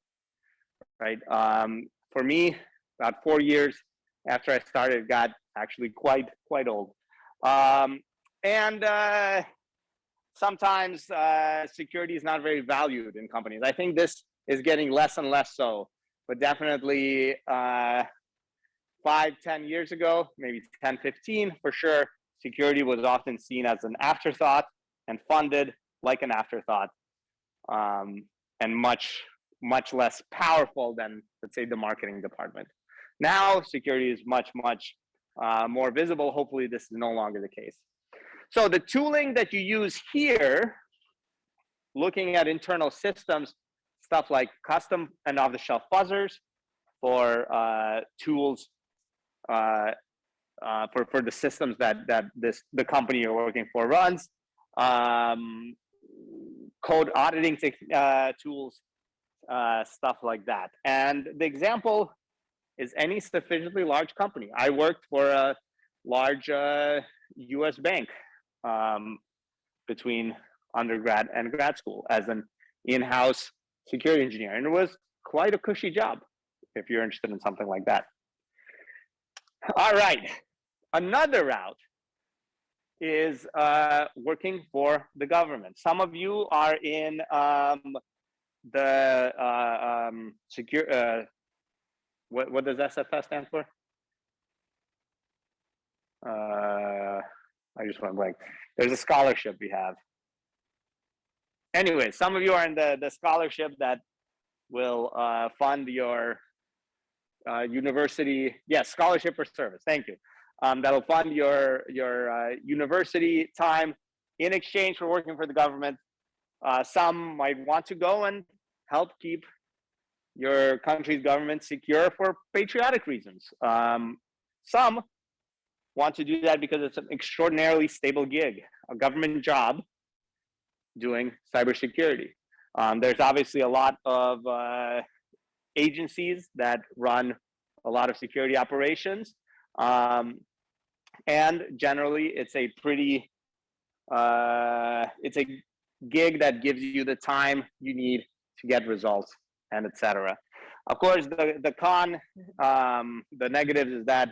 right? For me, about 4 years after I started, it got actually quite old. Sometimes security is not very valued in companies. I think this is getting less and less so, but definitely 5-10 years ago, maybe 10-15 for sure, security was often seen as an afterthought and funded like an afterthought, and much less powerful than, let's say, the marketing department. Now security is much more visible. Hopefully this is no longer the case. So the tooling that you use here, looking at internal systems, stuff like custom and off-the-shelf fuzzers for tools for the systems that the company you're working for runs, code auditing tools, stuff like that. And the example is any sufficiently large company. I worked for a large US bank between undergrad and grad school as an in-house security engineer. And it was quite a cushy job if you're interested in something like that. All right, another route is working for the government. Some of you are in the what does SFS stand for? I just went blank. There's a scholarship we have. Anyway, some of you are in the scholarship that will fund your university. Yes, scholarship for service. Thank you. That'll fund your university time in exchange for working for the government. Some might want to go and help keep your country's government secure for patriotic reasons. Some want to do that because it's an extraordinarily stable gig, a government job doing cybersecurity. There's obviously a lot of agencies that run a lot of security operations. And generally it's a pretty, it's a gig that gives you the time you need to get results and etc. Of course, the con, the negatives is that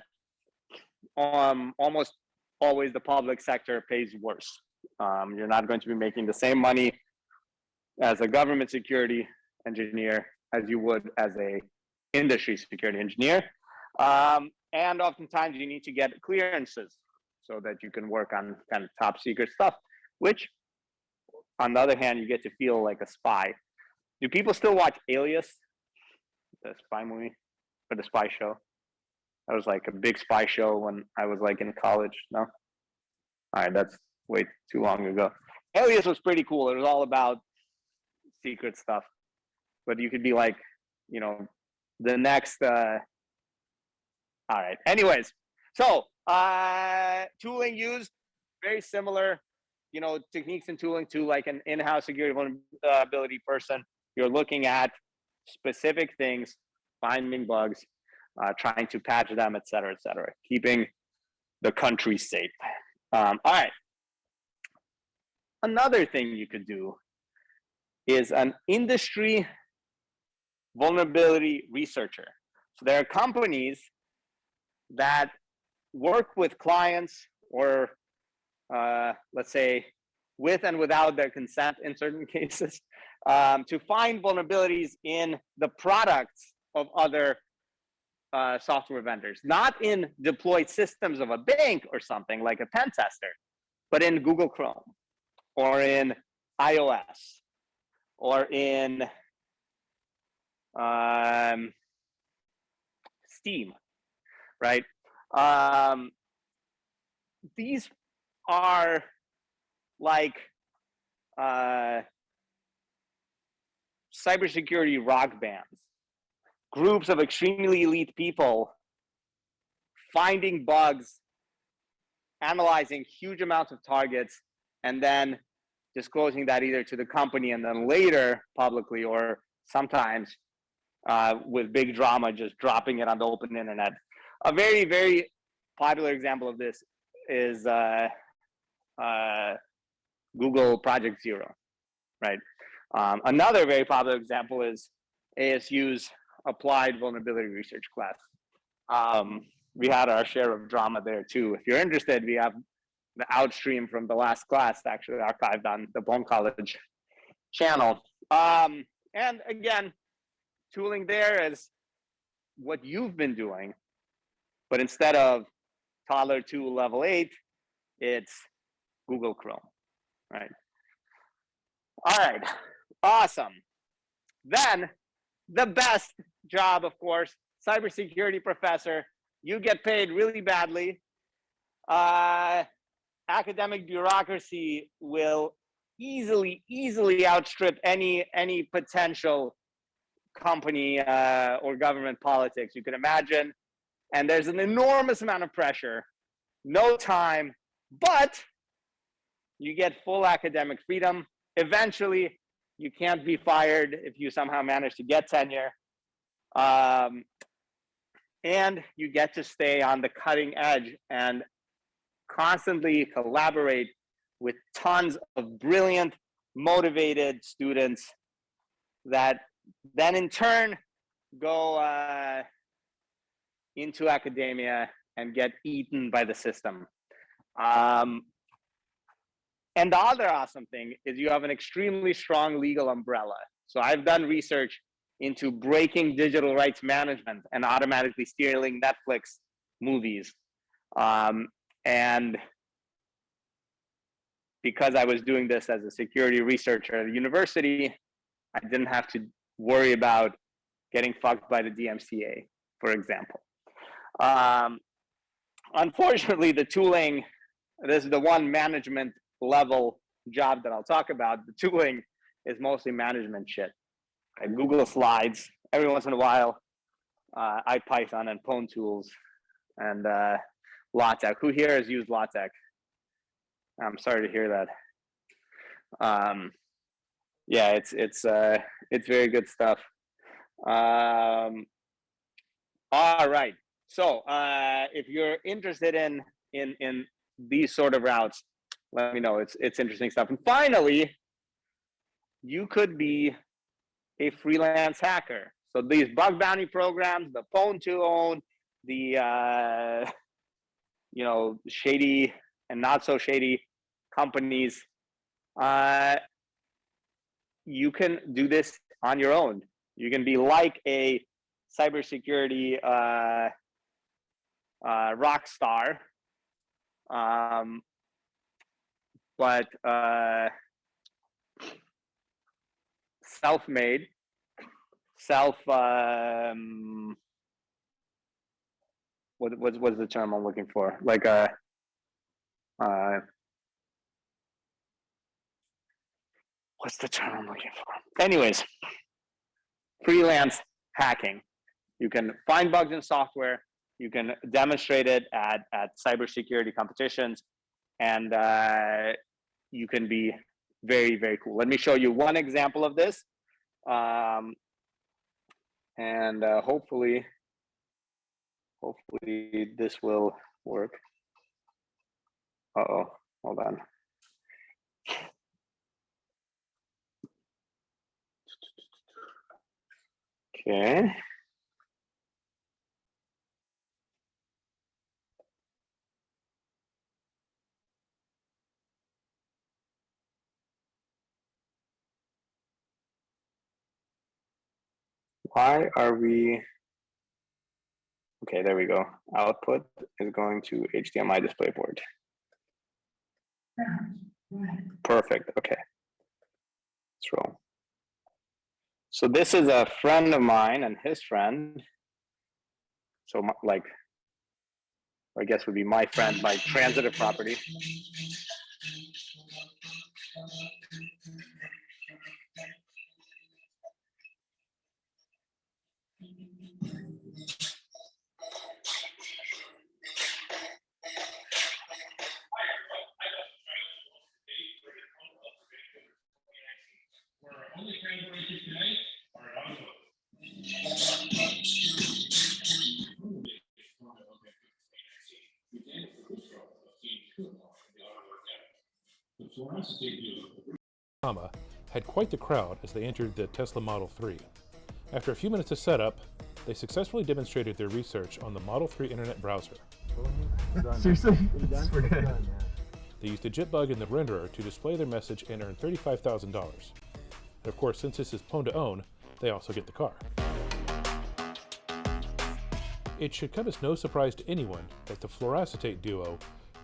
almost always the public sector pays worse. You're not going to be making the same money as a government security engineer as you would as a industry security engineer. And oftentimes you need to get clearances so that you can work on kind of top secret stuff, which on the other hand, you get to feel like a spy. Do people still watch Alias, the spy movie or the spy show? That was like a big spy show when I was like in college. No? All right, that's way too long ago. Alias was pretty cool. It was all about secret stuff, but you could be like, you know, the next, all right. Anyways, so tooling used, very similar, you know, techniques and tooling to like an in-house security vulnerability person. You're looking at specific things, finding bugs, trying to patch them, et cetera, keeping the country safe. All right. Another thing you could do is an industry vulnerability researcher. So there are companies that work with clients or let's say with and without their consent in certain cases to find vulnerabilities in the products of other software vendors, not in deployed systems of a bank or something like a pen tester, but in Google Chrome or in iOS or in Steam, right? These are like cybersecurity rock bands, groups of extremely elite people finding bugs, analyzing huge amounts of targets, and then disclosing that either to the company and then later publicly, or sometimes with big drama, just dropping it on the open internet. A very, very popular example of this is Google Project Zero, right? Another very popular example is ASU's Applied Vulnerability Research class. We had our share of drama there too. If you're interested, we have the outstream from the last class actually archived on the pwn.college channel. And again, tooling there is what you've been doing, but instead of Toddler 2 level 8, it's Google Chrome, right? All right, awesome. Then the best job, of course, cybersecurity professor. You get paid really badly. Academic bureaucracy will easily outstrip any potential company or government politics you can imagine. And there's an enormous amount of pressure, no time, but you get full academic freedom. Eventually, you can't be fired if you somehow manage to get tenure. And you get to stay on the cutting edge and constantly collaborate with tons of brilliant, motivated students that then in turn go into academia and get eaten by the system. And the other awesome thing is you have an extremely strong legal umbrella. So I've done research into breaking digital rights management and automatically stealing Netflix movies. And because I was doing this as a security researcher at a university, I didn't have to worry about getting fucked by the DMCA, for example. Unfortunately, the tooling, this is the one management level job that I'll talk about. The tooling is mostly management shit. Google Slides, every once in a while, IPython and Pwn tools, and LaTeX. Who here has used LaTeX? I'm sorry to hear that. Yeah, it's very good stuff. All right. So if you're interested in these sort of routes, let me know. It's interesting stuff. And finally, you could be a freelance hacker. So these bug bounty programs, the Pwn to own, the shady and not so shady companies, you can do this on your own. You can be like a cybersecurity rock star, but self-made, what's the term I'm looking for? Like a what's the term I'm looking for? Anyways, freelance hacking. You can find bugs in software. You can demonstrate it at cybersecurity competitions, and you can be very, very cool. Let me show you one example of this, and hopefully this will work. Uh-oh, hold on. Okay. Why are we, okay, there we go. Output is going to HDMI display board. Perfect, okay. Let's roll. So this is a friend of mine and his friend. So like, I guess would be my friend, my transitive property. had quite the crowd as they entered the Tesla Model 3. After a few minutes of setup, they successfully demonstrated their research on the Model 3 internet browser. Seriously? We're good. They used a jitbug in the renderer to display their message and earn $35,000. And of course, since this is pwn to own, they also get the car. It should come as no surprise to anyone that the fluoroacetate duo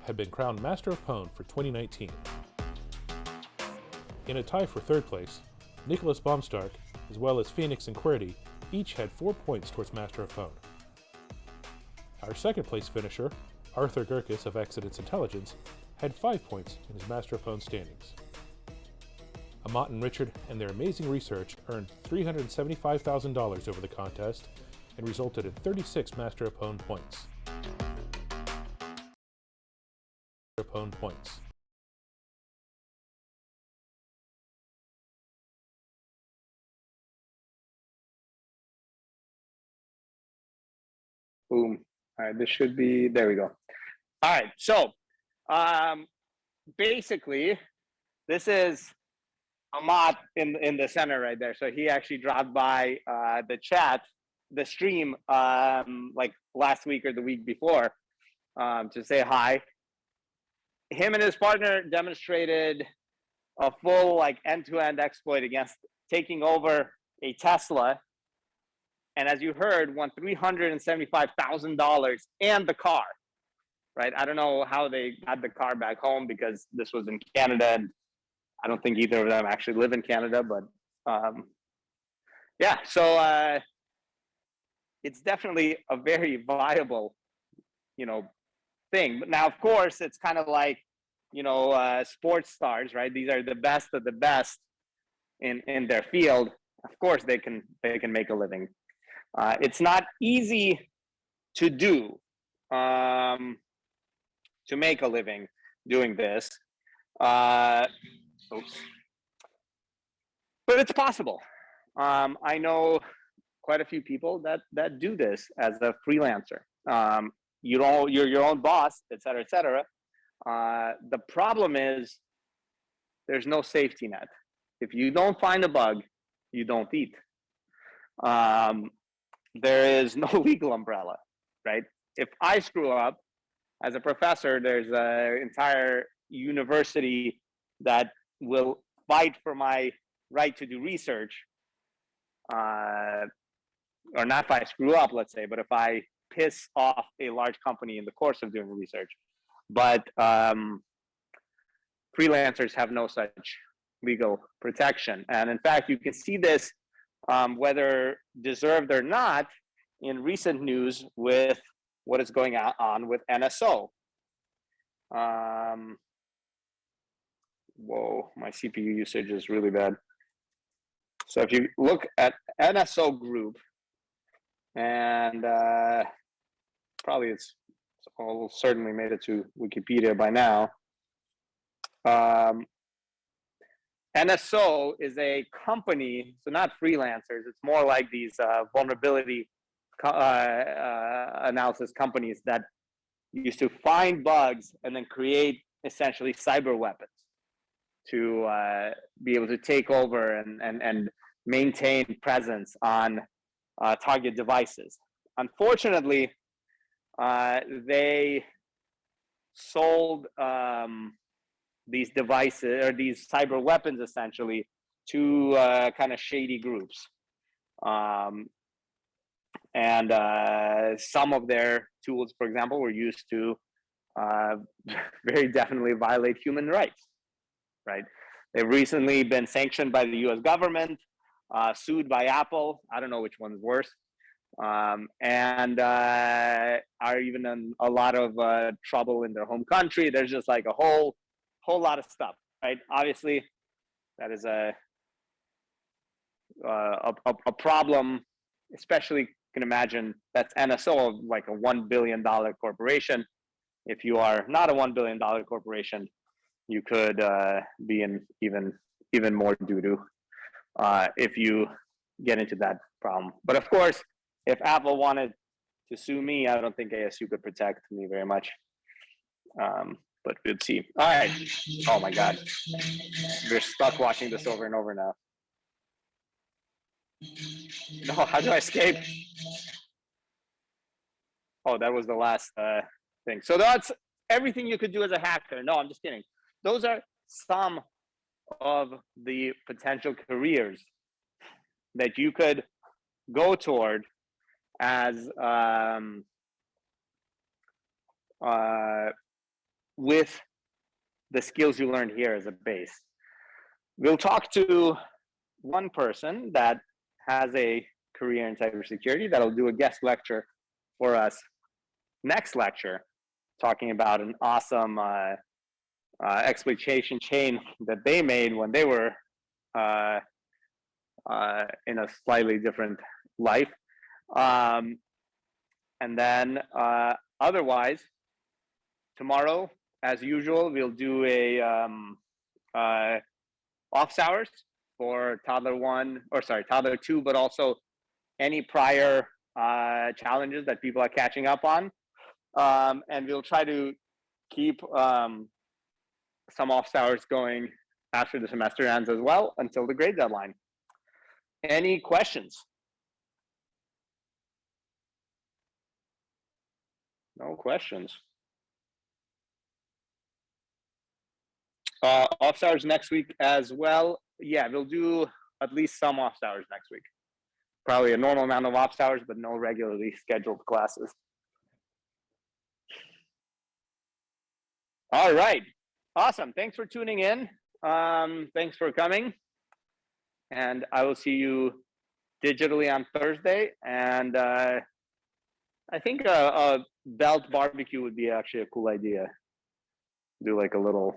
had been crowned Master of Pwn for 2019. In a tie for third place, Nicholas Baumstark, as well as Phoenix and QWERTY, each had 4 points towards Master of Pwn. Our second place finisher, Arthur Gurkis of Accidents Intelligence, had 5 points in his Master of Pwn standings. Amat and Richard and their amazing research earned $375,000 over the contest and resulted in 36 Master of Pwn points. Boom. All right, this should be, there we go. All right, so basically, this is Amat in the center right there. So he actually dropped by the chat, the stream, like last week or the week before to say hi. Him and his partner demonstrated a full like end-to-end exploit against taking over a Tesla. And as you heard, won $375,000 and the car, right? I don't know how they got the car back home because this was in Canada, and I don't think either of them actually live in Canada, but yeah, so it's definitely a very viable, thing. But now, of course, it's kind of like, sports stars, right? These are the best of the best in their field. Of course, they can make a living. It's not easy to do, to make a living doing this. But it's possible. I know quite a few people that do this as a freelancer. You're your own boss, et cetera, et cetera. The problem is there's no safety net. If you don't find a bug, you don't eat. There is no legal umbrella, right? If I screw up as a professor, there's an entire university that will fight for my right to do research. Or not if I screw up, let's say, but if I piss off a large company in the course of doing research. But freelancers have no such legal protection. And in fact, you can see this whether deserved or not in recent news with what is going on with NSO. Whoa, my CPU usage is really bad. So if you look at NSO Group, and probably it's certainly made it to Wikipedia by now. NSO is a company, so not freelancers. It's more like these vulnerability analysis companies that used to find bugs and then create essentially cyber weapons to be able to take over and maintain presence on target devices. Unfortunately, they sold these devices or these cyber weapons essentially to kind of shady groups. And some of their tools, for example, were used to very definitely violate human rights, right? They've recently been sanctioned by the US government, sued by Apple. I don't know which one's worse. And are even in a lot of trouble in their home country. There's just like a whole lot of stuff, right? Obviously, that is a problem, especially you can imagine that's NSO, like a $1 billion corporation. If you are not a $1 billion corporation, you could be in even more doo-doo if you get into that problem. But of course, if Apple wanted to sue me, I don't think ASU could protect me very much. but we'll see. All right. Oh my God. We're stuck watching this over and over now. No, how do I escape? Oh, that was the last thing. So that's everything you could do as a hacker. No, I'm just kidding. Those are some of the potential careers that you could go toward as with the skills you learned here as a base. We'll talk to one person that has a career in cybersecurity that'll do a guest lecture for us next lecture, talking about an awesome exploitation chain that they made when they were in a slightly different life. And then otherwise, tomorrow, as usual, we'll do a office hours for Toddler 1, or sorry, Toddler 2, but also any prior challenges that people are catching up on. And we'll try to keep some office hours going after the semester ends as well until the grade deadline. Any questions? No questions. Office hours next week as well. Yeah, we'll do at least some office hours next week. Probably a normal amount of office hours, but no regularly scheduled classes. All right. Awesome. Thanks for tuning in. Thanks for coming. And I will see you digitally on Thursday. And I think a belt barbecue would be actually a cool idea. Do like a little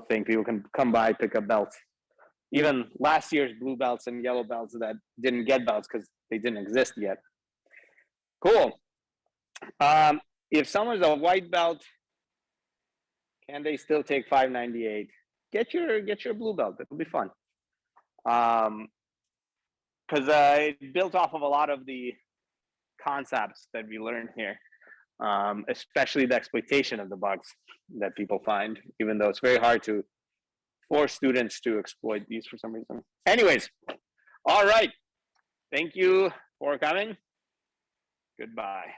thing. People can come by, pick up belts. Even last year's blue belts and yellow belts that didn't get belts because they didn't exist yet. Cool. If someone's a white belt, can they still take 598? Get your blue belt. It'll be fun. Because it built off of a lot of the concepts that we learned here, especially the exploitation of the bugs that people find, even though it's very hard to force students to exploit these for some reason. Anyways, all right. Thank you for coming. Goodbye.